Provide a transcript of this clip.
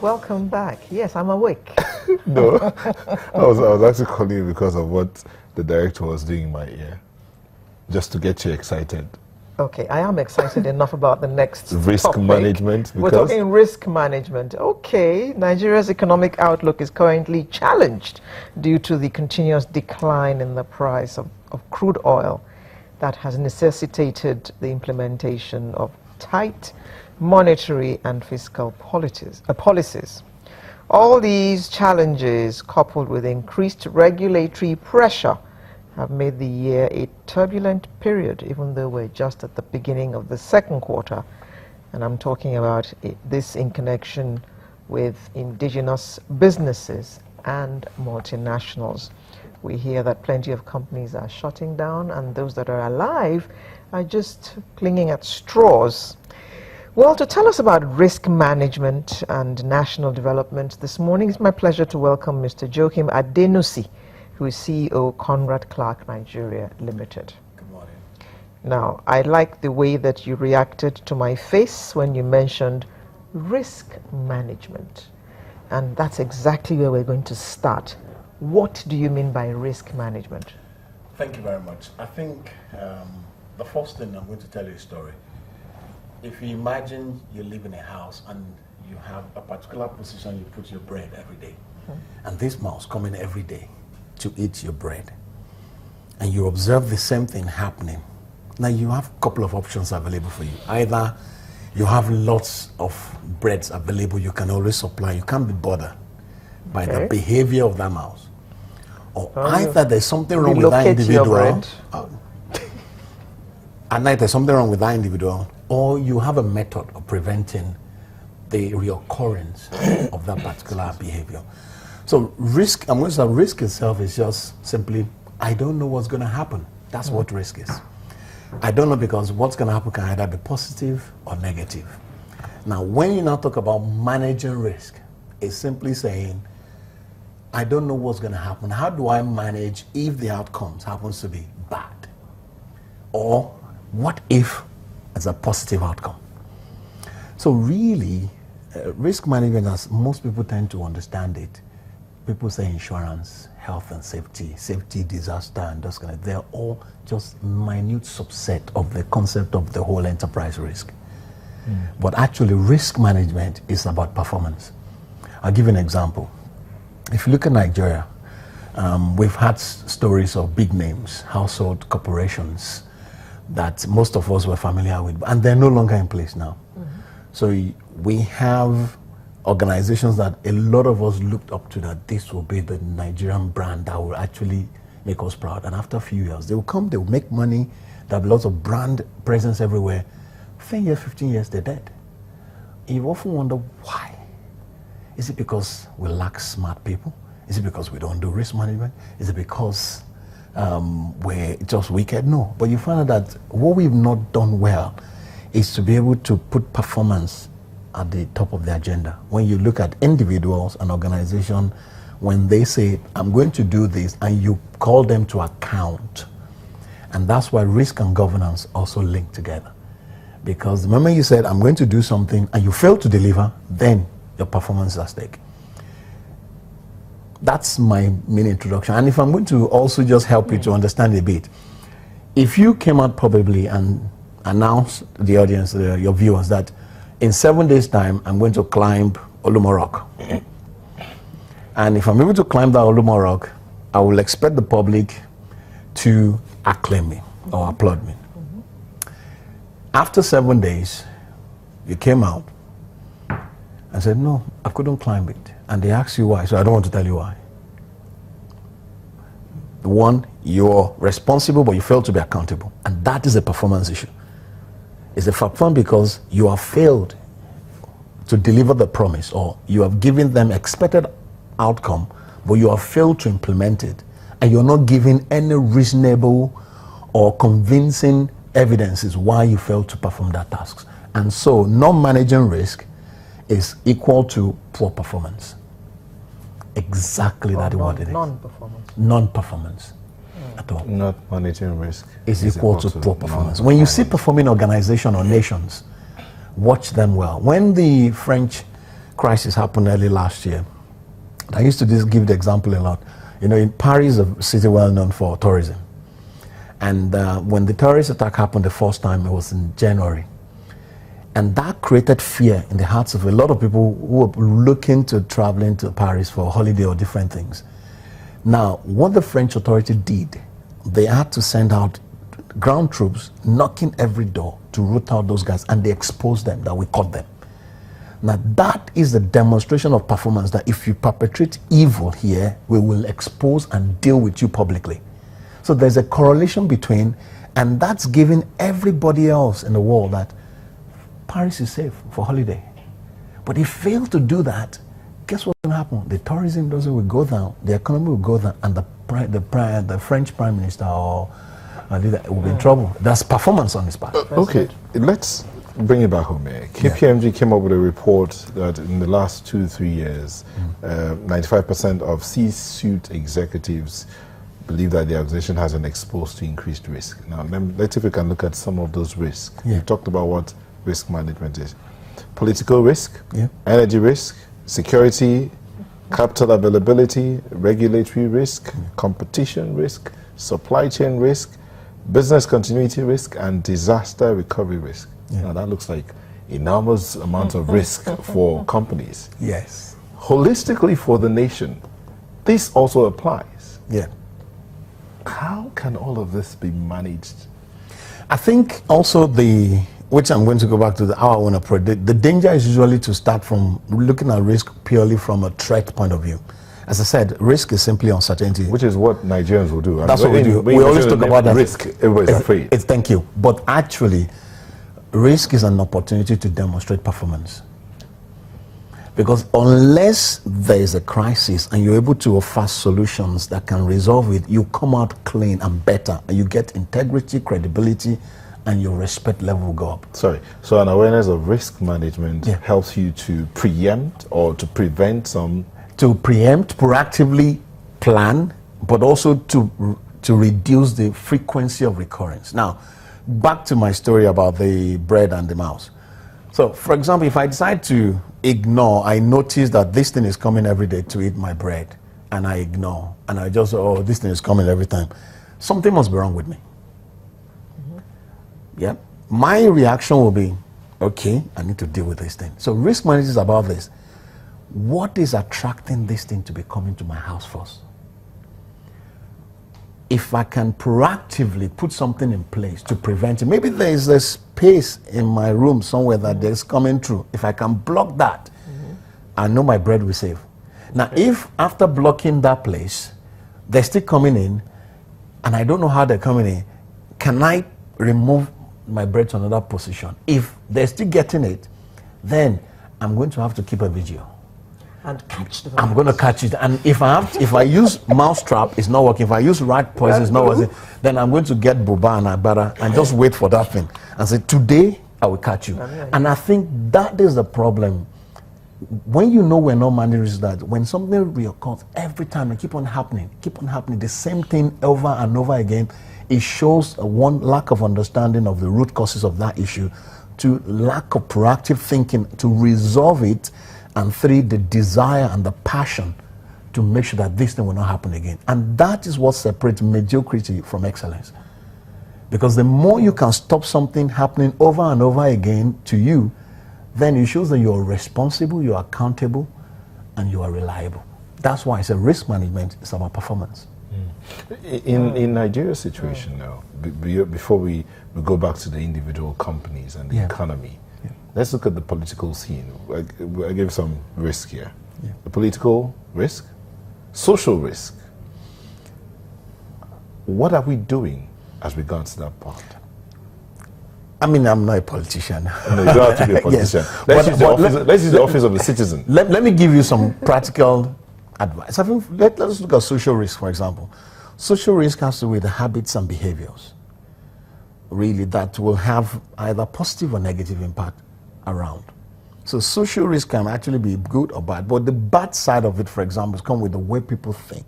Welcome back. Yes, I'm awake. No, I was actually calling you because of what the director was doing in my ear, just to get you excited. Okay, I am excited enough about the next Risk topic. management. We're talking risk management. Okay, Nigeria's economic outlook is currently challenged due to the continuous decline in the price of crude oil that has necessitated the implementation of tight monetary and fiscal policies. All these challenges, coupled with increased regulatory pressure, have made the year a turbulent period, even though we're just at the beginning of the second quarter. And I'm talking about this in connection with indigenous businesses and multinationals. We hear that plenty of companies are shutting down, and those that are alive are just clinging at straws. Well, to tell us about risk management and national development this morning, it's my pleasure to welcome Mr. Joachim Adenusi, who is CEO Conrad Clark Nigeria Limited. Good morning. Now, I like the way that you reacted to my face when you mentioned risk management. And that's exactly where we're going to start. What do you mean by risk management? Thank you very much. I think the first thing I'm going to tell you a story. If you imagine you live in a house and you have a particular position you put your bread every day, and this mouse coming every day to eat your bread, and you observe the same thing happening, now you have a couple of options available for you. Either you have lots of breads available you can always supply, you can't be bothered by the behavior of that mouse, or either there's something wrong with that individual, and either there's something wrong with that individual, or you have a method of preventing the reoccurrence of that particular behavior. So risk, I'm going to say risk itself is just simply, I don't know what's going to happen. That's what risk is. I don't know, because what's going to happen can either be positive or negative. Now, when you now talk about managing risk, it's simply saying, I don't know what's going to happen. How do I manage if the outcomes happens to be bad? Or what if it's a positive outcome? So really, risk management, as most people tend to understand it, people say insurance, health and safety, disaster, and those kind of, they're all just minute subset of the concept of the whole enterprise risk. But actually, risk management is about performance. I'll give you an example. If you look at Nigeria, we've had stories of big names, household corporations that most of us were familiar with, and they're no longer in place now. So we have organizations that a lot of us looked up to, that this will be the Nigerian brand that will actually make us proud. And after a few years, they will come, they will make money, there will be lots of brand presence everywhere. 10 years, 15 years, they're dead. And you often wonder why. Is it because we lack smart people? Is it because we don't do risk management? Is it because we're just wicked? No. But you find out that what we've not done well is to be able to put performance at the top of the agenda. When you look at individuals and organizations, when they say, I'm going to do this, and you call them to account. And that's why risk and governance also link together. Because the moment you said, I'm going to do something, and you fail to deliver, then your performance is at stake. That's my main introduction. And if I'm going to also just help you to understand a bit, if you came out publicly and announced the audience, your viewers, that in 7 days' time, I'm going to climb Olumo Rock. And if I'm able to climb that Olumo Rock, I will expect the public to acclaim me or applaud me. After 7 days, you came out and said, no, I couldn't climb it. And they asked you why, so I don't want to tell you why. One, you're responsible, but you fail to be accountable. And that is a performance issue. It's a performance because you have failed to deliver the promise, or you have given them expected outcome, but you have failed to implement it. And you're not giving any reasonable or convincing evidences why you failed to perform that task. And so, not managing risk is equal to poor performance. Exactly that is what it is. Non-performance. Non-performance at all. Not managing risk is equal to poor performance. When you see performing organizations or nations, watch them well. When the French crisis happened early last year. I used to just give the example a lot. You know, in Paris, a city well known for tourism. And when the terrorist attack happened the first time, it was in January. And that created fear in the hearts of a lot of people who were looking to traveling to Paris for a holiday or different things. Now, what the French authority did, they had to send out ground troops knocking every door to root out those guys, and they exposed them, that we caught them. Now, that is a demonstration of performance, that if you perpetrate evil here, we will expose and deal with you publicly. So there's a correlation between, and that's giving everybody else in the world that Paris is safe for holiday. But if you fail to do that, guess what's going to happen? The tourism industry will go down, the economy will go down, and the French Prime Minister or leader will be in trouble. That's performance on his part. Okay, let's bring it back home here. KPMG came up with a report that in the last 2-3 years, 95% of C-suite executives believe that the organization has been exposed to increased risk. Now, let's see if we can look at some of those risks. You talked about what risk management is. Political risk, energy risk, security, capital availability, regulatory risk, competition risk, supply chain risk, business continuity risk, and disaster recovery risk. Now that looks like enormous amounts of risk for companies. Yes. Holistically for the nation, this also applies. Yeah. How can all of this be managed? I think also which I'm going to go back to how I want to approach. The danger is usually to start from looking at risk purely from a threat point of view. As I said, risk is simply uncertainty. Which is what Nigerians will do. That's what we do. We always talk about that. Risk, everybody's afraid. Thank you. But actually, risk is an opportunity to demonstrate performance. Because unless there is a crisis and you're able to offer solutions that can resolve it, you come out clean and better. And you get integrity, credibility, and your respect level will go up. Sorry. So an awareness of risk management helps you to preempt or to prevent some... To preempt, proactively plan, but also to reduce the frequency of recurrence. Now, back to my story about the bread and the mouse. So, for example, if I decide to ignore, I notice that this thing is coming every day to eat my bread, and I ignore, and I just, oh, this thing is coming every time. Something must be wrong with me. Yeah. My reaction will be, okay, I need to deal with this thing. So risk management is about this. What is attracting this thing to be coming to my house first? If I can proactively put something in place to prevent it, maybe there is a space in my room somewhere that there's coming through. If I can block that, I know my bread will save. Now, if after blocking that place, they're still coming in, and I don't know how they're coming in, can I remove my bread to another position? If they're still getting it, then I'm going to have to keep a vigil. And catch the I'm going to catch it. And if I use mouse trap, it's not working. If I use rat poison, it's not working. Then I'm going to get Buba and Agbada and just wait for that thing and say, today I will catch you. And I think that is the problem. When you know we're not managing that, when something reoccurs every time and keep on happening, the same thing over and over again, it shows one lack of understanding of the root causes of that issue, to lack of proactive thinking to resolve it, and 3, the desire and the passion to make sure that this thing will not happen again. And that is what separates mediocrity from excellence. Because the more you can stop something happening over and over again to you, then it shows that you're responsible, you're accountable, and you are reliable. That's why I say risk management is about performance. In Nigeria's situation now, before we go back to the individual companies and the economy, let's look at the political scene. I gave some risk here. The political risk, social risk. What are we doing as regards to that part? I mean, I'm not a politician. No, you don't have to be a politician. Let's use the office of the citizen. Let me give you some practical advice. I think let's look at social risk, for example. Social risk has to do with the habits and behaviors, really, that will have either positive or negative impact around. So social risk can actually be good or bad, but the bad side of it, for example, is come with the way people think.